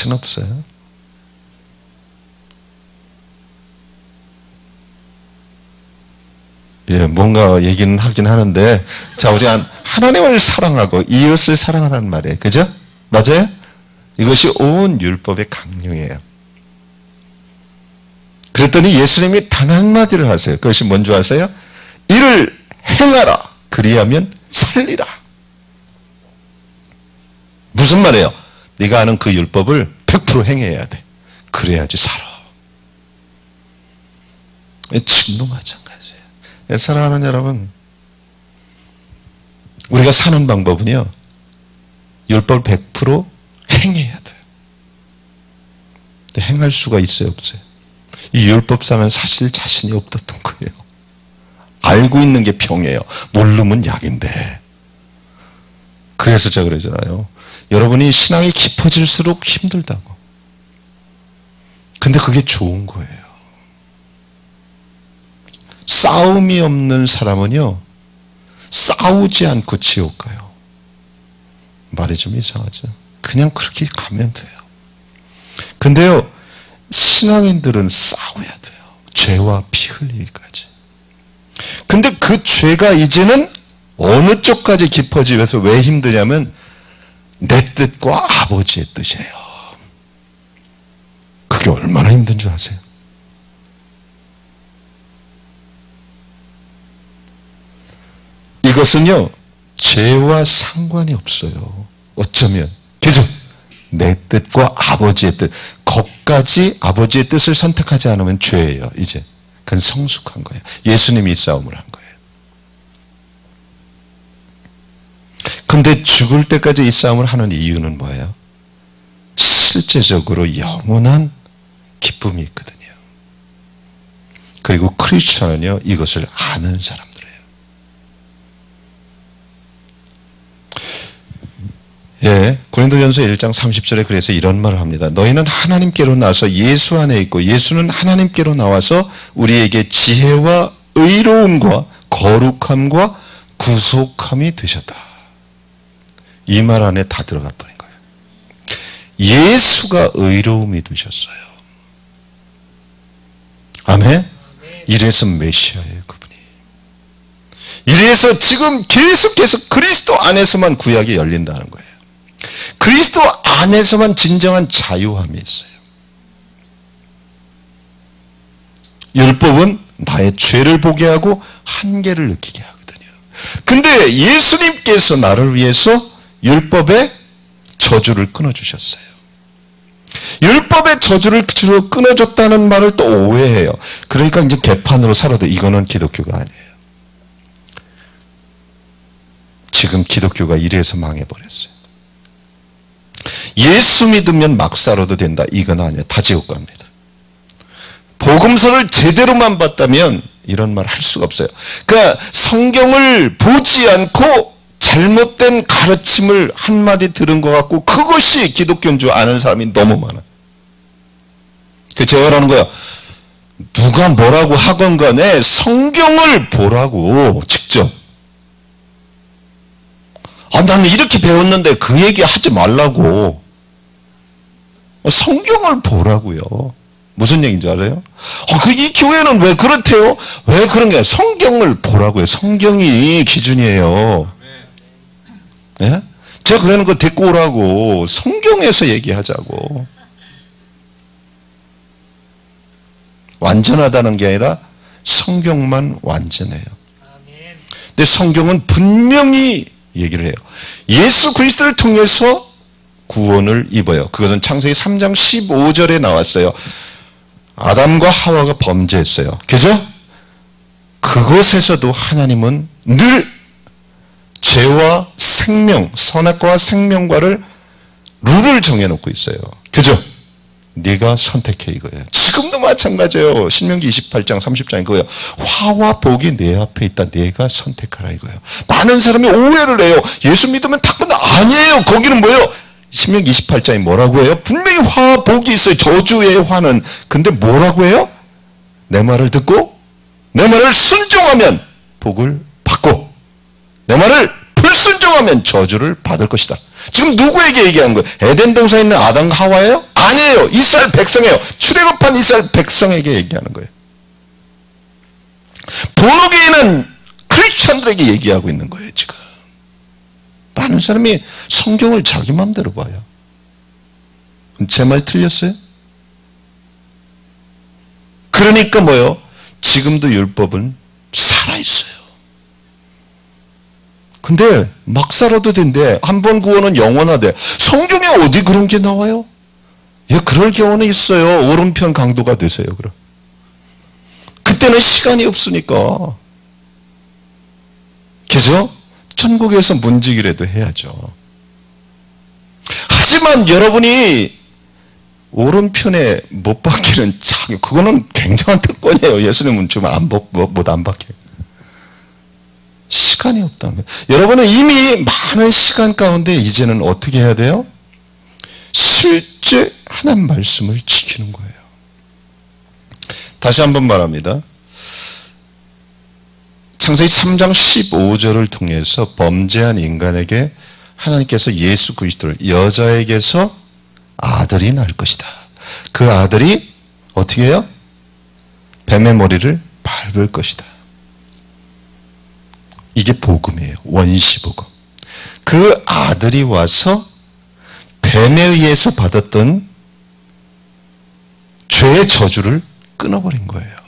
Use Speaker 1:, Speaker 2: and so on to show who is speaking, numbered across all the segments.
Speaker 1: 자신 없어요? 예, 뭔가 얘기는 하긴 하는데, 자, 우리 하나님을 사랑하고 이웃을 사랑하라는 말이에요. 그죠? 맞아요? 이것이 온 율법의 강령이에요. 그랬더니 예수님이 단 한마디를 하세요. 그것이 뭔지 아세요? 이를 행하라. 그리하면 살리라. 무슨 말이에요? 네가 아는 그 율법을 100% 행해야 돼. 그래야지 살아. 지금도 마찬가지예요. 사랑하는 여러분, 우리가 사는 방법은요, 율법을 100% 행해야 돼요. 근데 행할 수가 있어요, 없어요? 이 율법상은 사실 자신이 없었던 거예요. 알고 있는 게 병이에요. 모르면 약인데. 그래서 제가 그러잖아요. 여러분이 신앙이 깊어질수록 힘들다고. 근데 그게 좋은 거예요. 싸움이 없는 사람은요, 싸우지 않고 지옥 가요. 말이 좀 이상하죠? 그냥 그렇게 가면 돼요. 근데요, 신앙인들은 싸워야 돼요. 죄와 피 흘리기까지. 근데 그 죄가 이제는 어느 쪽까지 깊어지면서 왜 힘드냐면 내 뜻과 아버지의 뜻이에요. 그게 얼마나 힘든 줄 아세요? 이것은요, 죄와 상관이 없어요. 어쩌면. 그죠? 내 뜻과 아버지의 뜻. 거기까지 아버지의 뜻을 선택하지 않으면 죄예요, 이제. 그건 성숙한 거예요. 예수님이 이 싸움을 한 거예요. 근데 죽을 때까지 이 싸움을 하는 이유는 뭐예요? 실제적으로 영원한 기쁨이 있거든요. 그리고 크리스천은요, 이것을 아는 사람들이에요. 예, 고린도전서 1장 30절에 그래서 이런 말을 합니다. 너희는 하나님께로 나와서 예수 안에 있고 예수는 하나님께로 나와서 우리에게 지혜와 의로움과 거룩함과 구속함이 되셨다. 이 말 안에 다 들어가 버린 거예요. 예수가 의로움이 되셨어요. 아멘? 이래서 메시아예요, 그분이. 이래서 지금 계속해서 그리스도 안에서만 구약이 열린다는 거예요. 그리스도 안에서만 진정한 자유함이 있어요. 율법은 나의 죄를 보게 하고 한계를 느끼게 하거든요. 근데 예수님께서 나를 위해서 율법의 저주를 끊어주셨어요. 율법의 저주를 끊어줬다는 말을 또 오해해요. 그러니까 이제 개판으로 살아도 이거는 기독교가 아니에요. 지금 기독교가 이래서 망해버렸어요. 예수 믿으면 막 살아도 된다. 이건 아니에요. 다 지옥 갑니다. 복음서를 제대로만 봤다면 이런 말 할 수가 없어요. 그러니까 성경을 보지 않고 잘못된 가르침을 한마디 들은 것 같고 그것이 기독교인 줄 아는 사람이 너무 많아요. 제가 말하는 거예요. 누가 뭐라고 하건 간에 성경을 보라고 직접. 나는 이렇게 배웠는데 그 얘기 하지 말라고. 성경을 보라고요. 무슨 얘기인지 알아요? 이 교회는 왜 그렇대요? 왜 그런 게 성경을 보라고요. 성경이 기준이에요. 예? 제가 그러는 거 데리고 오라고. 성경에서 얘기하자고. 완전하다는 게 아니라 성경만 완전해요. 근데 성경은 분명히 얘기를 해요. 예수 그리스도를 통해서 구원을 입어요. 그것은 창세기 3장 15절에 나왔어요. 아담과 하와가 범죄했어요. 그죠? 그것에서도 하나님은 늘 죄와 생명, 선악과와 생명과를 룰을 정해놓고 있어요. 그죠? 네가 선택해 이거예요. 지금도 마찬가지예요. 신명기 28장 30장이 그거예요. 화와 복이 내 앞에 있다. 네가 선택하라 이거예요. 많은 사람이 오해를 해요. 예수 믿으면 다 끝나. 아니에요. 거기는 뭐예요? 신명기 28장이 뭐라고 해요? 분명히 화와 복이 있어요. 저주의 화는. 근데 뭐라고 해요? 내 말을 듣고 내 말을 순종하면 복을 받고 내 말을 불순종하면 저주를 받을 것이다. 지금 누구에게 얘기한 거예요? 에덴 동산에 있는 아담과 하와예요? 아니에요. 이스라엘 백성이에요. 출애굽한 이스라엘 백성에게 얘기하는 거예요. 본국에 크리스천들에게 얘기하고 있는 거예요. 지금 많은 사람이 성경을 자기 마음대로 봐요. 제 말 틀렸어요? 그러니까 뭐요? 지금도 율법은 살아있어요. 근데 막 살아도 된대. 한 번 구원은 영원하대. 성경에 어디 그런 게 나와요? 예, 그럴 경우는 있어요. 오른편 강도가 되세요. 그럼 그때는 시간이 없으니까. 그죠? 천국에서 문지기라도 해야죠. 하지만 여러분이 오른편에 못 박히는 참, 그거는 굉장한 특권이에요. 예수님은 좀 못 안 박혀요. 시간이 없다는 거예요. 여러분은 이미 많은 시간 가운데 이제는 어떻게 해야 돼요? 실제 하나님 말씀을 지키는 거예요. 다시 한번 말합니다. 창세기 3장 15절을 통해서 범죄한 인간에게 하나님께서 예수 그리스도를 여자에게서 아들이 날 것이다. 그 아들이 어떻게 해요? 뱀의 머리를 밟을 것이다. 이게 복음이에요. 원시복음. 그 아들이 와서 뱀에 의해서 받았던 죄의 저주를 끊어버린 거예요.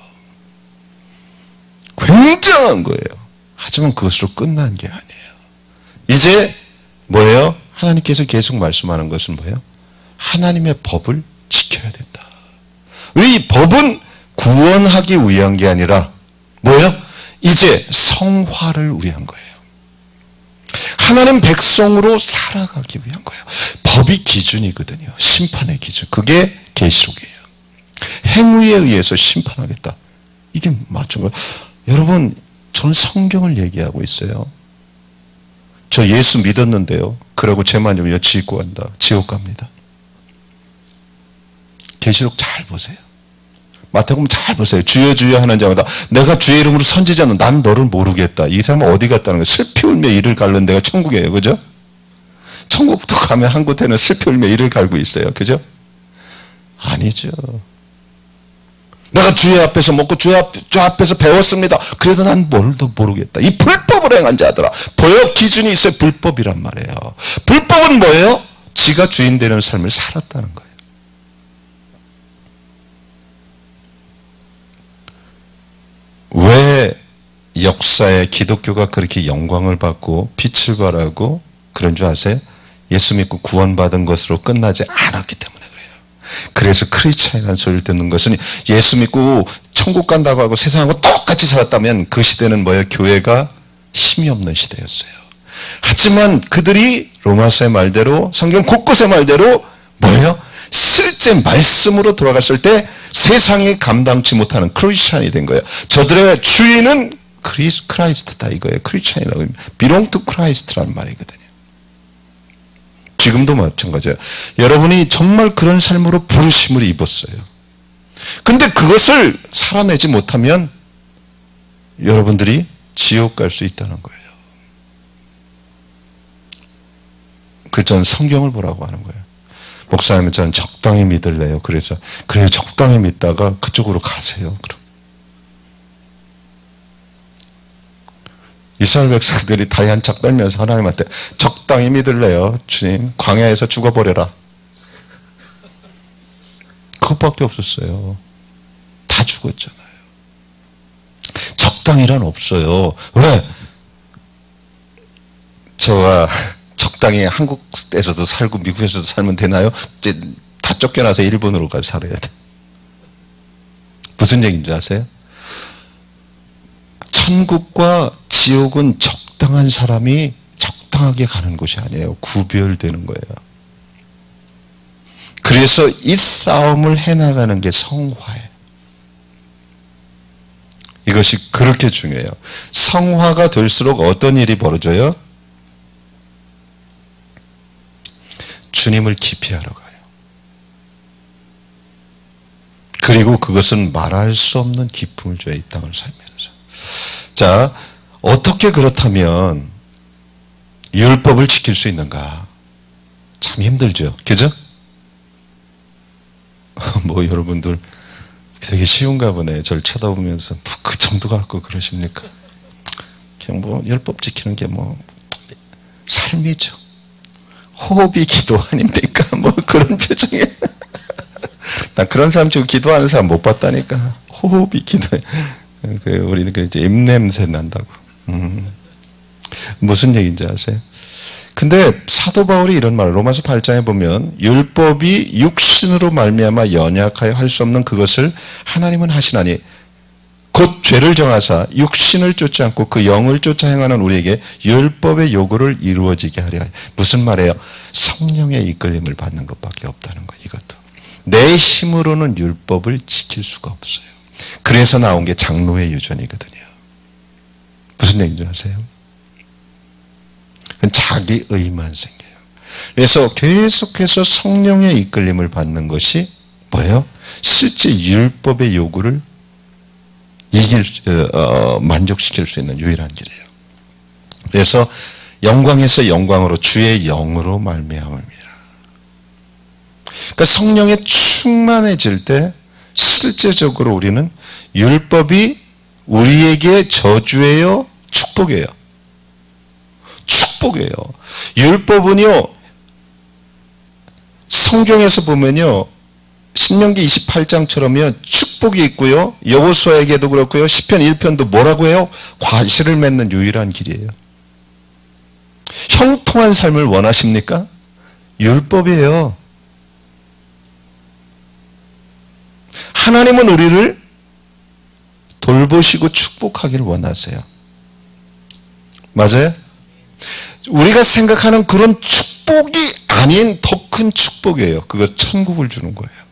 Speaker 1: 굉장한 거예요. 하지만 그것으로 끝난 게 아니에요. 이제 뭐예요? 하나님께서 계속 말씀하는 것은 뭐예요? 하나님의 법을 지켜야 된다. 이 법은 구원하기 위한 게 아니라 뭐예요? 이제 성화를 위한 거예요. 하나님 백성으로 살아가기 위한 거예요. 법이 기준이거든요. 심판의 기준. 그게 계시록이에요. 행위에 의해서 심판하겠다. 이게 맞춘 거예요. 여러분, 저는 성경을 얘기하고 있어요. 저 예수 믿었는데요. 그러고 죄만 지으면 지옥 갑니다. 계시록 잘 보세요. 마태복음 잘 보세요. 주여 주여 하는 자마다 내가 주의 이름으로 선지자는 난 너를 모르겠다. 이 사람은 어디 갔다는 거예요? 슬피 울며 이를 갈는 데가 천국이에요. 그죠? 천국도 가면 한 곳에는 슬피 울며 이를 갈고 있어요. 그죠? 아니죠. 내가 주의 앞에서 먹고 주 앞에서 배웠습니다. 그래도 난 뭘도 모르겠다. 이 불법을 행한 자들아. 보여 기준이 있어요. 불법이란 말이에요. 불법은 뭐예요? 지가 주인 되는 삶을 살았다는 거예요. 왜 역사에 기독교가 그렇게 영광을 받고 빛을 발하고 그런 줄 아세요? 예수 믿고 구원받은 것으로 끝나지 않았기 때문에 그래요. 그래서 크리스찬이라는 소리를 듣는 것은 예수 믿고 천국 간다고 하고 세상하고 똑같이 살았다면 그 시대는 뭐예요? 교회가 힘이 없는 시대였어요. 하지만 그들이 로마서의 말대로 성경 곳곳의 말대로 뭐예요? 실제 말씀으로 돌아갔을 때 세상이 감당치 못하는 크리스찬이 된 거예요. 저들의 주인은 크라이스트다 이거예요. 크리스찬이라고 belong to Christ라는 말이거든요. 지금도 마찬가지예요. 여러분이 정말 그런 삶으로 부르심을 입었어요. 근데 그것을 살아내지 못하면 여러분들이 지옥 갈 수 있다는 거예요. 그 전 성경을 보라고 하는 거예요. 목사님은 저는 적당히 믿을래요. 그래서 그래요. 적당히 믿다가 그쪽으로 가세요. 그럼 이스라엘 백성들이 다리 한짝 떨면서 하나님한테 적당히 믿을래요. 주님 광야에서 죽어버려라. 그것밖에 없었어요. 다 죽었잖아요. 적당히란 없어요. 왜? 저와 적당히 한국에서도 살고 미국에서도 살면 되나요? 이제 다 쫓겨나서 일본으로 가서 살아야 돼. 무슨 얘기인지 아세요? 천국과 지옥은 적당한 사람이 적당하게 가는 곳이 아니에요. 구별되는 거예요. 그래서 이 싸움을 해나가는 게 성화예요. 이것이 그렇게 중요해요. 성화가 될수록 어떤 일이 벌어져요? 주님을 기피하러 가요. 그리고 그것은 말할 수 없는 기쁨을 줘요. 이 땅을 살면서. 자, 어떻게 그렇다면 율법을 지킬 수 있는가? 참 힘들죠. 그죠? 뭐 여러분들 되게 쉬운가 보네. 저를 쳐다보면서 그 정도 갖고 그러십니까? 그냥 뭐 율법 지키는 게 뭐 삶이죠. 호흡이 기도 아닙니까? 뭐 그런 표정에 나 그런 사람 지금 기도하는 사람 못 봤다니까. 호흡이 기도해. 우리는 이제 입냄새 난다고. 무슨 얘기인지 아세요? 근데 사도 바울이 이런 말을 로마서 8장에 보면 율법이 육신으로 말미암아 연약하여 할 수 없는 그것을 하나님은 하시나니 곧 죄를 정하사 육신을 쫓지 않고 그 영을 쫓아 행하는 우리에게 율법의 요구를 이루어지게 하려 하여. 무슨 말이에요? 성령의 이끌림을 받는 것밖에 없다는 거. 이것도 내 힘으로는 율법을 지킬 수가 없어요. 그래서 나온 게 장로의 유전이거든요. 무슨 얘기인지 아세요? 자기 의만 생겨요. 그래서 계속해서 성령의 이끌림을 받는 것이 뭐예요? 실제 율법의 요구를 만족시킬 수 있는 유일한 길이에요. 그래서 영광에서 영광으로 주의 영으로 말미암습니다. 그러니까 성령에 충만해질 때 실제적으로 우리는 율법이 우리에게 저주예요? 축복이에요? 축복이에요. 율법은요, 성경에서 보면요, 신명기 28장처럼요, 축복이 있고요, 여호수아에게도 그렇고요, 시편 1편도 뭐라고 해요? 과실을 맺는 유일한 길이에요. 형통한 삶을 원하십니까? 율법이에요. 하나님은 우리를 돌보시고 축복하기를 원하세요. 맞아요? 우리가 생각하는 그런 축복이 아닌 더 큰 축복이에요. 그거 천국을 주는 거예요.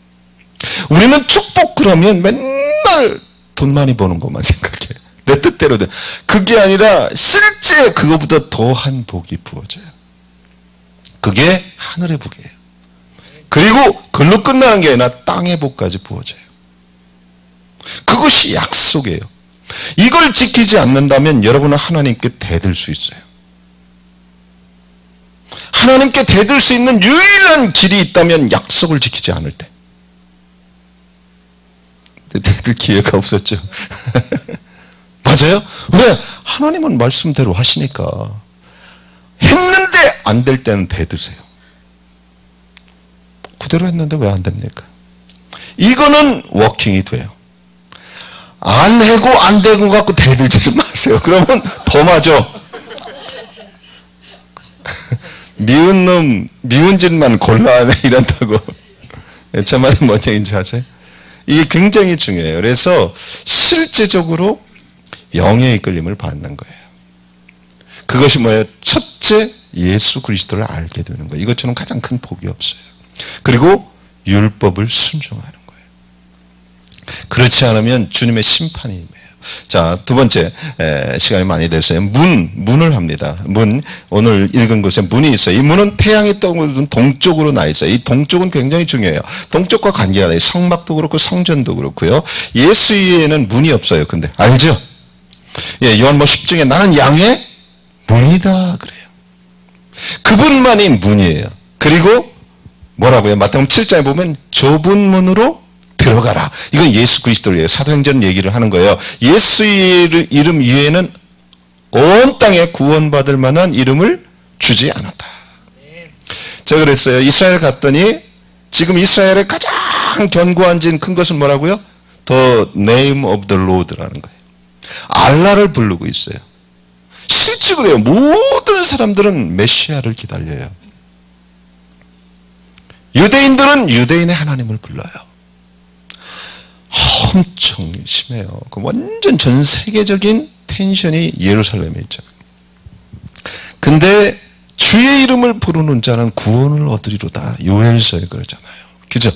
Speaker 1: 우리는 축복 그러면 맨날 돈 많이 버는 것만 생각해요. 내 뜻대로 돼. 그게 아니라 실제 그거보다 더한 복이 부어져요. 그게 하늘의 복이에요. 그리고 그걸로 끝나는 게 아니라 땅의 복까지 부어져요. 그것이 약속이에요. 이걸 지키지 않는다면 여러분은 하나님께 대들 수 있어요. 하나님께 대들 수 있는 유일한 길이 있다면 약속을 지키지 않을 때. 대들 기회가 없었죠. 맞아요? 왜? 하나님은 말씀대로 하시니까. 했는데 안 될 때는 대드세요. 그대로 했는데 왜 안 됩니까? 이거는 워킹이 돼요. 안 해고 안 되고 갖고 대들지 마세요. 그러면 더 맞아. 미운 놈, 미운 짓만 골라내 이런다고. 제 말이 뭔지 아세요? 이게 굉장히 중요해요. 그래서 실제적으로 영의 이끌림을 받는 거예요. 그것이 뭐예요? 첫째, 예수 그리스도를 알게 되는 거예요. 이것처럼 가장 큰 복이 없어요. 그리고 율법을 순종하는 거예요. 그렇지 않으면 주님의 심판이 임해요. 자, 두 번째, 시간이 많이 됐어요. 문을 합니다. 문, 오늘 읽은 곳에 문이 있어요. 이 문은 태양이 떠오르는 동쪽으로 나 있어요. 이 동쪽은 굉장히 중요해요. 동쪽과 관계가 돼요. 성막도 그렇고 성전도 그렇고요. 예수 위에는 문이 없어요. 근데 알죠? 예, 요한복음 10중에 나는 양의 문이다 그래요. 그분만이 문이에요. 그리고 뭐라고요? 마태복음 7장에 보면 좁은 문으로 들어가라. 이건 예수 그리스도예요. 사도행전 얘기를 하는 거예요. 예수의 이름 이외에는 온 땅에 구원받을 만한 이름을 주지 않았다. 제가 그랬어요. 이스라엘 갔더니 지금 이스라엘의 가장 견고한 진 큰 것은 뭐라고요? The name of the Lord라는 거예요. 알라를 부르고 있어요. 실제 그래요. 모든 사람들은 메시아를 기다려요. 유대인들은 유대인의 하나님을 불러요. 엄청 심해요. 그 완전 전 세계적인 텐션이 예루살렘에 있죠. 근데 주의 이름을 부르는 자는 구원을 얻으리로다. 요엘서에 그러잖아요. 그죠?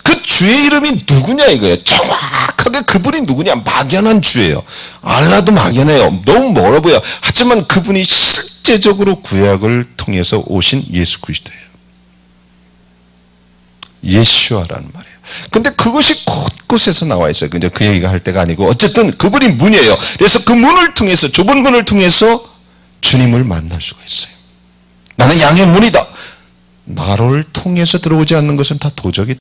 Speaker 1: 그 주의 이름이 누구냐 이거예요. 정확하게 그분이 누구냐. 막연한 주예요. 알라도 막연해요. 너무 멀어 보여. 하지만 그분이 실제적으로 구약을 통해서 오신 예수 그리스도예요. 예슈아라는 말이에요. 근데 그것이 곳곳에서 나와 있어요. 근데 그 얘기가 할 때가 아니고 어쨌든 그분이 문이에요. 그래서 그 문을 통해서 좁은 문을 통해서 주님을 만날 수가 있어요. 나는 양의 문이다. 나를 통해서 들어오지 않는 것은 다 도적이